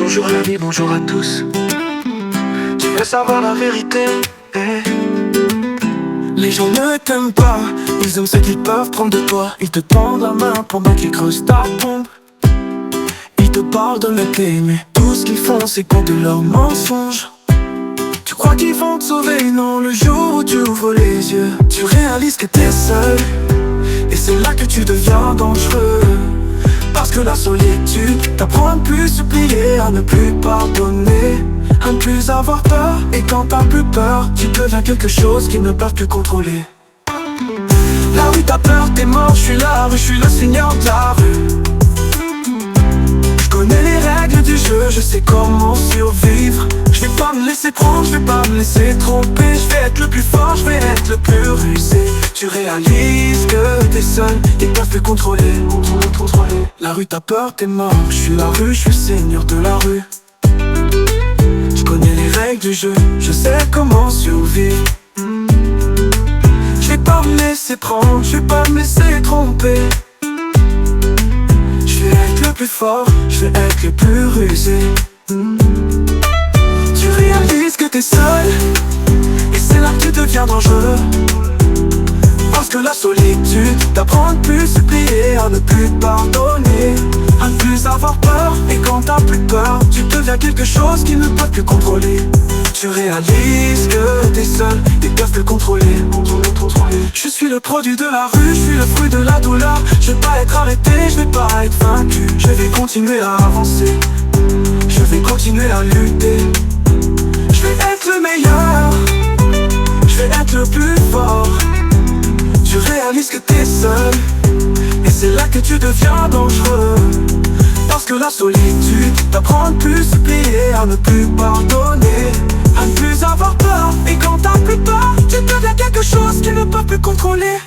Bonjour l'ami, bonjour à tous. Tu veux savoir la vérité? Les gens ne t'aiment pas, ils aiment ce qu'ils peuvent prendre de toi. Ils te tendent la main pendant qu'ils creusent ta tombe. Ils te parlent de l'été, mais tout ce qu'ils font c'est compter leurs mensonges. Tu crois qu'ils vont te sauver, non, le jour où tu ouvres les yeux, tu réalises que t'es seul. Et c'est là que tu deviens dangereux. Parce que la solitude t'apprend à ne plus supplier, à ne plus pardonner, à ne plus avoir peur. Et quand t'as plus peur, tu deviens quelque chose qu'ils ne peuvent plus contrôler. La rue t'as peur, t'es mort, je suis la rue, je suis le seigneur de la rue. Je connais les règles du jeu, je sais comment survivre. Je vais pas me laisser prendre, je vais pas me laisser tromper. Je vais être le plus fort, je vais être le plus rusé. Tu réalises que t'es seul, ils peuvent plus contrôler. La rue t'as peur, t'es mort, je suis la rue, je suis le seigneur de la rue. Je connais les règles du jeu, je sais comment survivre. Je vais pas me laisser prendre, je vais pas me laisser tromper. Je vais être le plus fort, je vais être le plus rusé. Tu réalises que t'es seul, et c'est là que tu deviens dangereux. Parce que la solitude t'apprend à ne plus supplier, à ne plus pardonner, à ne plus avoir peur. Et quand t'as plus peur, tu deviens quelque chose qu'ils ne peuvent plus contrôler. Tu réalises que t'es seul, ils peuvent plus contrôler. Je suis le produit de la rue, je suis le fruit de la douleur. Je vais pas être arrêté, je vais pas être vaincu. Je vais continuer à avancer, je vais continuer à lutter. Je vais être le meilleur, je vais être le plus fort. Tu réalises que t'es seul, et c'est là que tu deviens dangereux. Parce que la solitude t'apprend à ne plus supplier, à ne plus pardonner, à ne plus avoir peur. Et quand t'as plus peur, tu deviens quelque chose qu'ils ne peuvent plus contrôler.